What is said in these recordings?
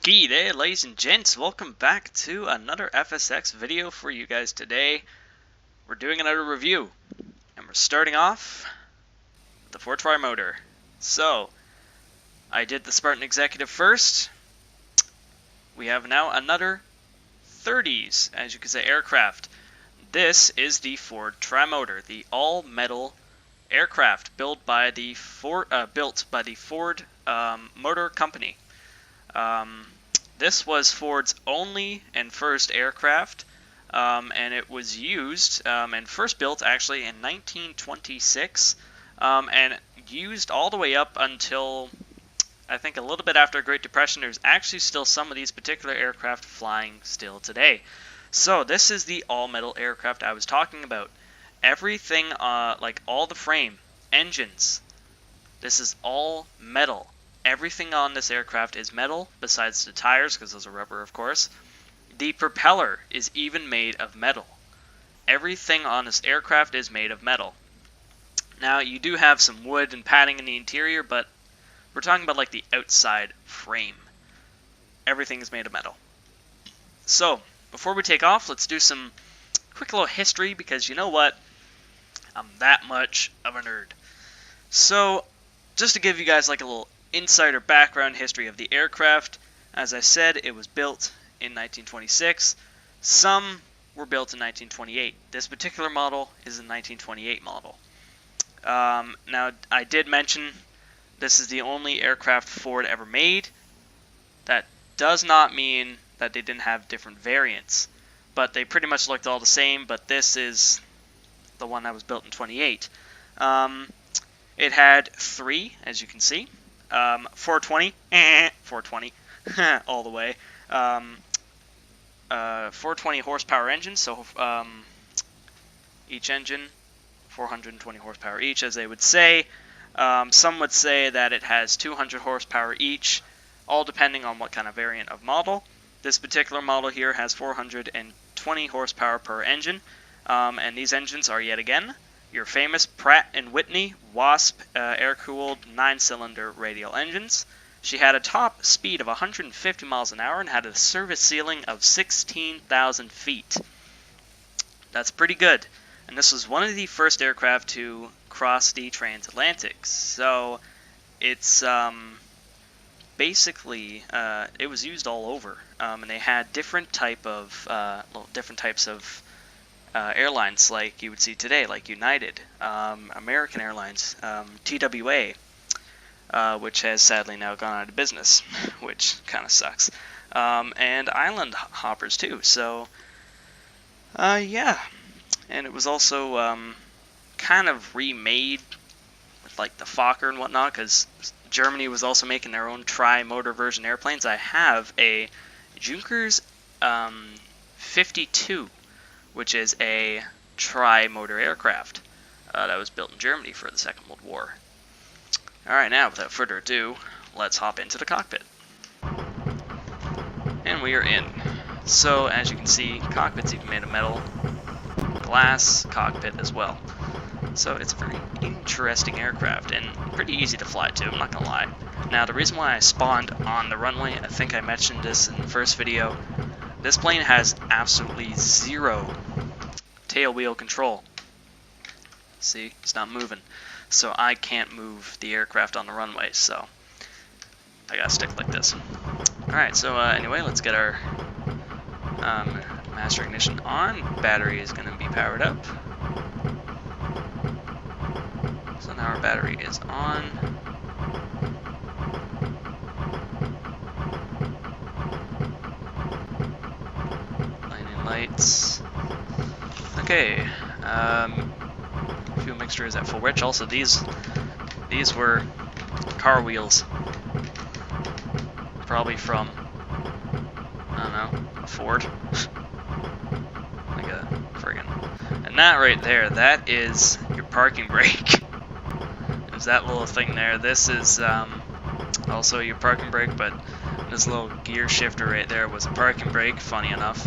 G'day ladies and gents, welcome back to another FSX video for you guys today. We're doing another review, and we're starting off with the Ford Tri-Motor. So, I did the Spartan Executive first. We have now another 30s, as you can say, aircraft. This is the Ford Tri-Motor, the all-metal aircraft built by the Ford Motor Company. This was Ford's only and first aircraft, and it was used and first built actually in 1926, and used all the way up until I think a little bit after the Great Depression. There's actually still some of these particular aircraft flying still today. So this is the all-metal aircraft I was talking about. Everything, like all the frame, engines, this is all metal. Everything on this aircraft is metal, besides the tires, because those are rubber, of course. The propeller is even made of metal. Everything on this aircraft is made of metal. Now, you do have some wood and padding in the interior, but we're talking about like the outside frame. Everything is made of metal. So, before we take off, let's do some quick little history, because you know what? I'm that much of a nerd. So, just to give you guys like a little insider background history of the aircraft. As I said, it was built in 1926. Some were built in 1928. This particular model is a 1928 model. Now, I did mention this is the only aircraft Ford ever made. That does not mean that they didn't have different variants, but they pretty much looked all the same, but this is the one that was built in 28. It had three, as you can see. 420, 420, all the way. 420 horsepower engine, so each engine 420 horsepower each, as they would say. Some would say that it has 200 horsepower each, all depending on what kind of variant of model. This particular model here has 420 horsepower per engine, and these engines are yet again your famous Pratt & Whitney Wasp air-cooled 9-cylinder radial engines. She had a top speed of 150 miles an hour and had a service ceiling of 16,000 feet. That's pretty good. And this was one of the first aircraft to cross the transatlantic. So it's basically it was used all over, and they had different types of airlines like you would see today, like United, American Airlines, TWA, which has sadly now gone out of business, which kind of sucks, and island hoppers too. So, yeah, and it was also kind of remade with like the Fokker and whatnot, because Germany was also making their own tri-motor version airplanes. I have a Junkers 52. Which is a tri-motor aircraft that was built in Germany for the Second World War. Alright, now, without further ado, let's hop into the cockpit. And we are in. So, as you can see, cockpit's even made of metal, glass cockpit as well. So, it's a very interesting aircraft, and pretty easy to fly too, I'm not gonna lie. Now, the reason why I spawned on the runway, I think I mentioned this in the first video, this plane has absolutely zero tail wheel control. See, it's not moving. So I can't move the aircraft on the runway, so I gotta stick like this. Alright, so anyway, let's get our master ignition on. Battery is going to be powered up. So now our battery is on. Lights. Okay. Fuel mixture is at full rich. Also, these were car wheels. Probably from, I don't know, a Ford. Like a friggin'. And that right there, that is your parking brake. There's that little thing there. This is also your parking brake, but this little gear shifter right there was a parking brake, funny enough.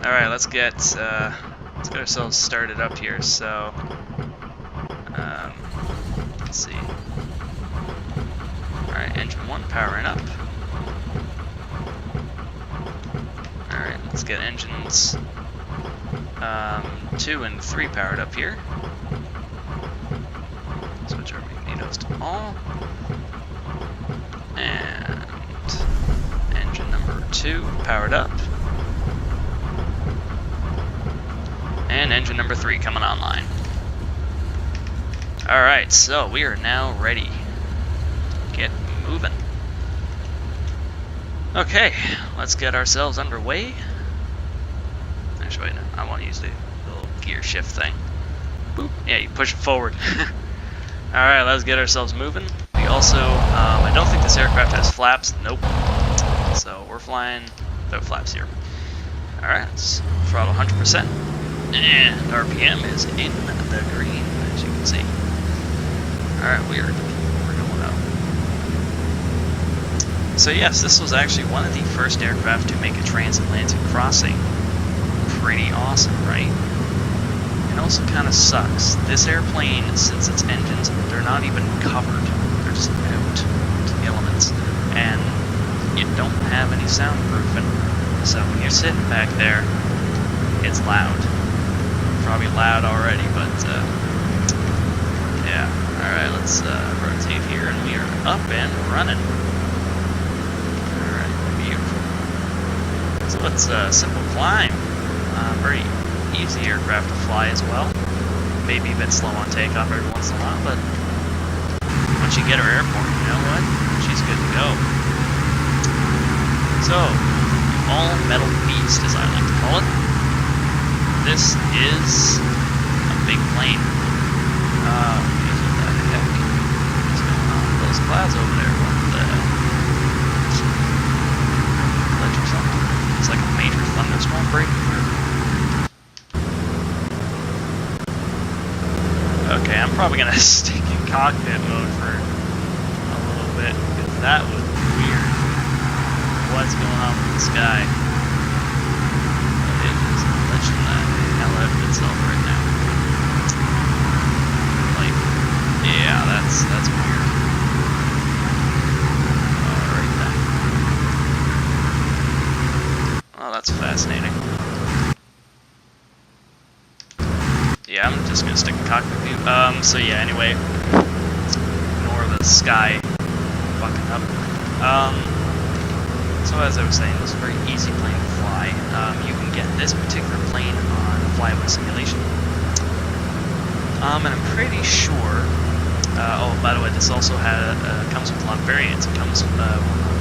Alright, let's get ourselves started up here. So, let's see. Alright, engine 1 powering up. Let's get engines 2 and 3 powered up here. Switch our magnetos to all. And engine number 2 powered up. And engine number 3 coming online. Alright, so we are now ready. Get moving. Okay, let's get ourselves underway. Actually, wait, no, I want to use the little gear shift thing. Boop. Yeah, you push it forward. Alright, let's get ourselves moving. We also, I don't think this aircraft has flaps. Nope. So we're flying without flaps here. Alright, let's throttle 100%. And RPM is in the green, as you can see. Alright, we're going up. So yes, this was actually one of the first aircraft to make a transatlantic crossing. Pretty awesome, right? It also kind of sucks. This airplane, since its engines, they're not even covered. They're just out to the elements. And you don't have any soundproofing. So when you're sitting back there, it's loud. Probably loud already, but yeah. Alright, let's rotate here, and we are up and running. Alright, beautiful. So let's simple climb. Very easy aircraft to fly as well. Maybe a bit slow on takeoff every once in a while, but once you get her airborne, you know what? She's good to go. So, all-metal beast, as I like to call it. This is a big plane. What the heck is going on with those clouds over there? What the hell? Glitch or something? It's like a major thunderstorm breaking through. Okay, I'm probably gonna stick in cockpit mode for a little bit because that was weird. What's going on with the sky? It is glitching the hell out of itself right now. Like, yeah, that's weird. Alright then. Oh, that's fascinating. Yeah, I'm just gonna stick in cockpit view. So yeah, anyway, ignore the sky fucking up. So as I was saying, this is a very easy plane to fly. You can get this particular plane on Flyaway Simulation. And I'm pretty sure. Oh, by the way, this also comes with a lot of variants. It comes with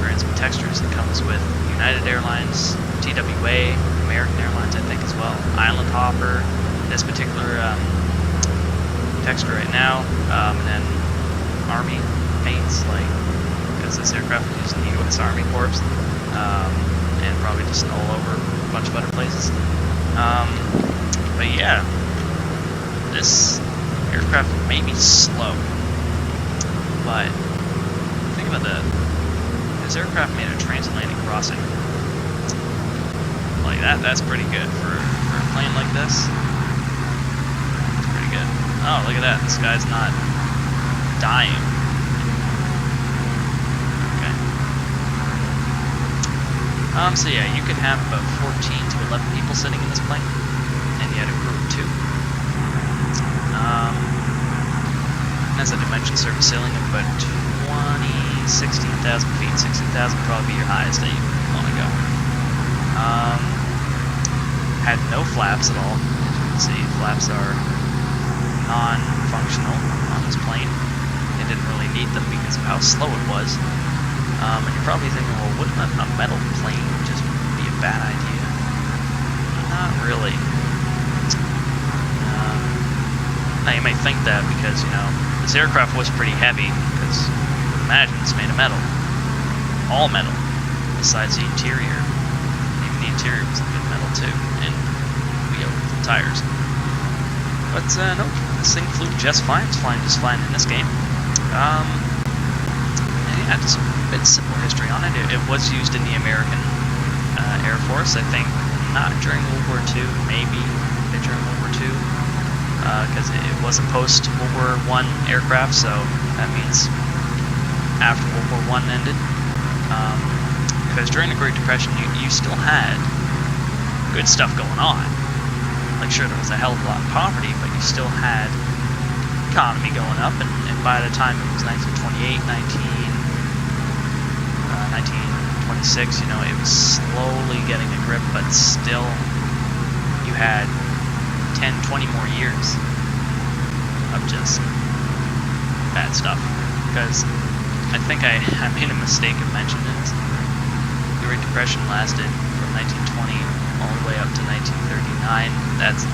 variants with textures. It comes with United Airlines, TWA, American Airlines, I think as well. Island Hopper. This particular texture right now, and then Army paints, like, because this aircraft is using the U.S. Army Corps, and probably just all over a bunch of other places. But yeah, this aircraft may be slow, but think about that. This aircraft made a transatlantic crossing. Like that's pretty good for a plane like this. Oh, look at that. This guy's not dying. Okay. So yeah, you could have about 14 to 11 people sitting in this plane, and you had a crew of 2. As a dimension surface ceiling of about 16,000 feet. 16,000 would probably be your highest that you want to go. Had no flaps at all. As you can see, flaps are non-functional on this plane. They didn't really need them because of how slow it was. And you're probably thinking, well, wouldn't a metal plane just be a bad idea? Not really. Now you may think that because, you know, this aircraft was pretty heavy, because you would imagine it's made of metal. All metal, besides the interior. Even the interior was a good metal too, and wheels and tires. But no, this thing flew just fine. It's flying just fine in this game. And yeah, just a bit simple history on it. It was used in the American Air Force, I think, not during World War II, maybe during World War II, because it was a post-World War I aircraft, so that means after World War I ended. Because during the Great Depression, you still had good stuff going on. Like, sure, there was a hell of a lot of poverty, but you still had economy going up, and by the time it was 1928, 1926, you know, it was slowly getting a grip, but still, you had 10, 20 more years of just bad stuff. Because I think I made a mistake of mentioning it. The Great Depression lasted from 1920 all the way up to 1939. That's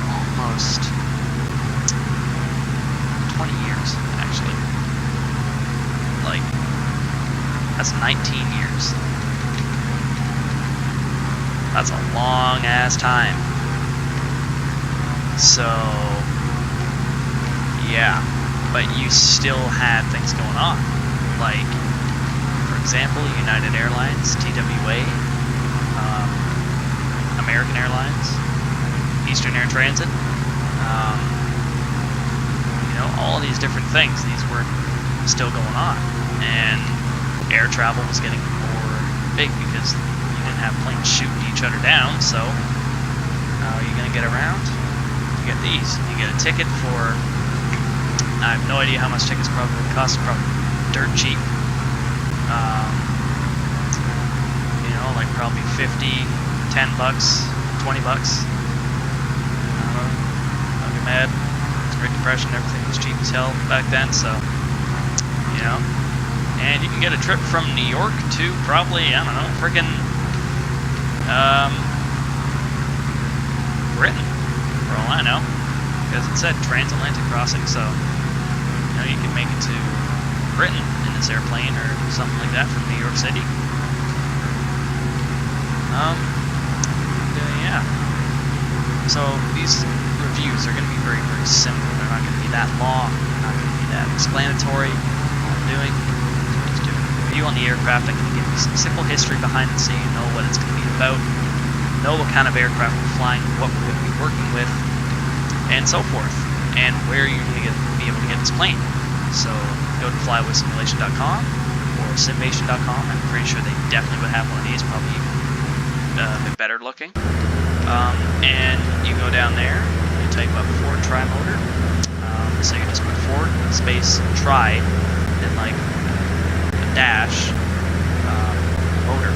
almost 20 years, actually. Like, that's 19 years. That's a long ass time. So, yeah, but you still had things going on. Like, for example, United Airlines, TWA, American Airlines, Eastern Air Transit, you know, all these different things, these were still going on. And air travel was getting more big because you didn't have planes shooting each other down, so how are you going to get around? You get these. You get a ticket for, I have no idea how much tickets probably would cost, probably dirt cheap. You know, like probably 50, 10 bucks, 20 bucks. Don't get mad. It's a Great Depression, everything was cheap as hell back then, so, you know. And you can get a trip from New York to probably, I don't know, freaking Britain, for all I know. Because it said transatlantic crossing, so, you know, you can make it to Britain in this airplane or something like that from New York City. Yeah. So these reviews are going to be very, very simple. They're not going to be that long. They're not going to be that explanatory. All I'm doing is doing a review on the aircraft. I'm going to give you some simple history behind it so you know what it's going to be about, know what kind of aircraft we're flying, what we're going to be working with, and so forth, and where you're going to be able to get this plane. So go to flywaysimulation.com or simvation.com. I'm pretty sure they definitely would have one of these, probably even a bit better looking. And you go down there, you type up Ford Tri-Motor, so you just put Ford space Tri, then like a dash, motor,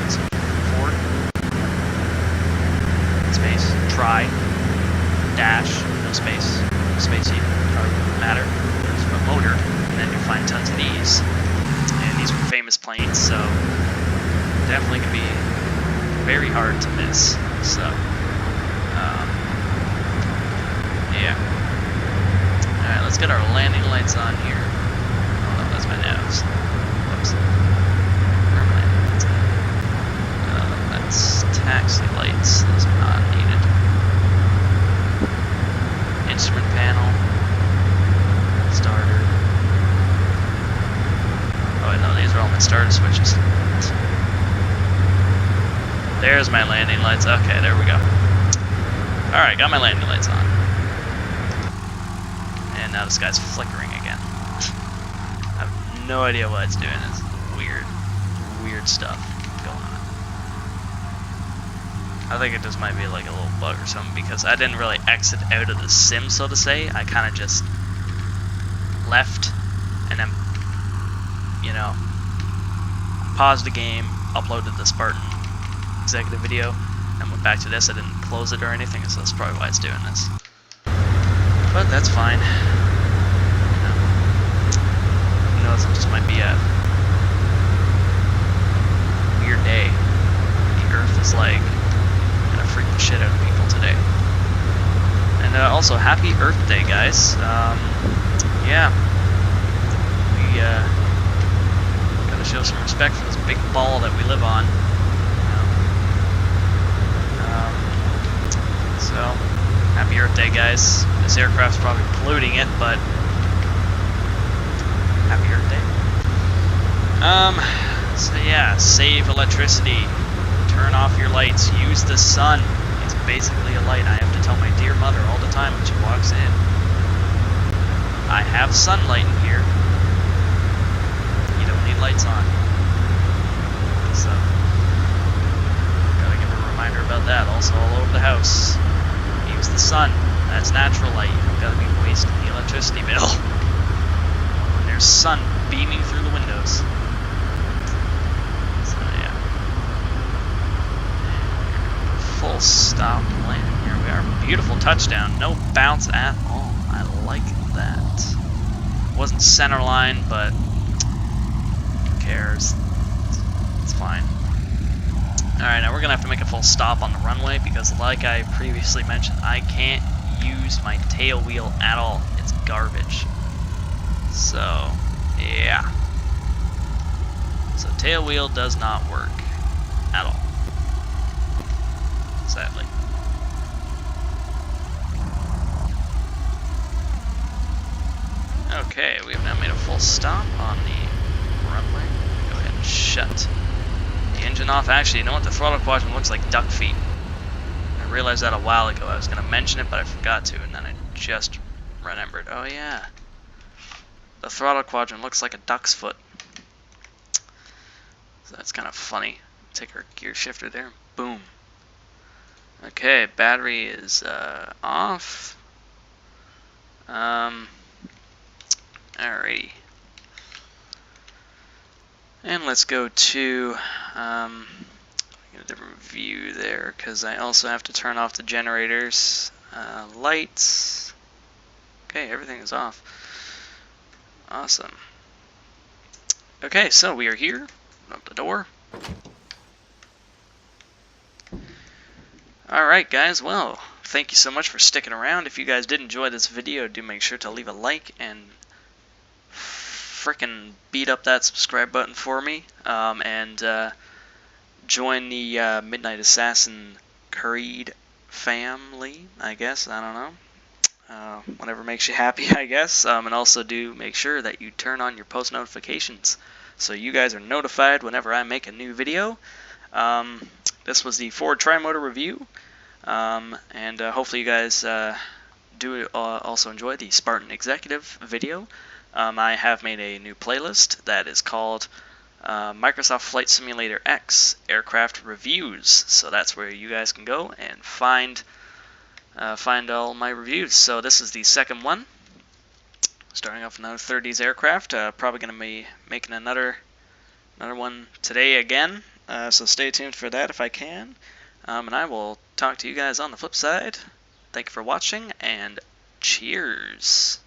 so Ford space Tri, dash, no space, probably wouldn't matter, just put motor, and then you'll find tons of these, and these were famous planes, so definitely could be very hard to miss. So, yeah. Alright, let's get our landing lights on here. Oh, no, that's my nose. Whoops. Where are my landing lights at? That's taxi lights. Those are not needed. Instrument panel. Starter. Oh, no, these are all my starter switches. There's my landing lights. Okay, there we go. Alright, got my landing lights on. And now this guy's flickering again. I have no idea what it's doing. It's weird stuff going on. I think it just might be like a little bug or something because I didn't really exit out of the sim, so to say. I kind of just left and then, you know, paused the game, uploaded the Spartan executive video, and went back to this. I didn't close it or anything, so that's probably why it's doing this. But that's fine. Who knows, it just might be a weird day. The Earth is like gonna freak the shit out of people today. And also, happy Earth Day, guys. Yeah. We gotta show some respect for this big ball that we live on. So, happy Earth Day, guys. This aircraft's probably polluting it, but happy Earth Day. So yeah, save electricity. Turn off your lights. Use the sun. It's basically a light. I have to tell my dear mother all the time when she walks in. I have sunlight in here. You don't need lights on. So, gotta give her it's natural light. You don't gotta be wasting the electricity bill. And there's sun beaming through the windows. So yeah. Full stop landing. Here we are. Beautiful touchdown. No bounce at all. I like that. Wasn't center line, but who cares? It's fine. Alright, now we're going to have to make a full stop on the runway because, like I previously mentioned, I can't use my tail wheel at all. It's garbage. So, yeah. So tail wheel does not work at all. Sadly. Okay, we have now made a full stop on the runway. Go ahead and shut the engine off. Actually, you know what? The throttle quadrant looks like duck feet. I realized that a while ago. I was going to mention it, but I forgot to, and then I just remembered. Oh, yeah. The throttle quadrant looks like a duck's foot. So that's kind of funny. Take our gear shifter there. Boom. Okay, battery is off. Alrighty. And let's go to get a different view there because I also have to turn off the generators. Lights. Okay, everything is off. Awesome. Okay, so we are here. Open up the door. Alright guys, well, thank you so much for sticking around. If you guys did enjoy this video, do make sure to leave a like and frickin' beat up that subscribe button for me. And join the Midnight Assassin Creed family, I guess. I don't know. Whatever makes you happy, I guess. And also do make sure that you turn on your post notifications so you guys are notified whenever I make a new video. This was the Ford Tri-Motor review, and hopefully you guys do also enjoy the Spartan Executive video. I have made a new playlist that is called Microsoft Flight Simulator X Aircraft Reviews, so that's where you guys can go and find all my reviews. So this is the second one, starting off with another 30s aircraft. Probably going to be making another one today again, so stay tuned for that if I can. And I will talk to you guys on the flip side. Thank you for watching, and cheers.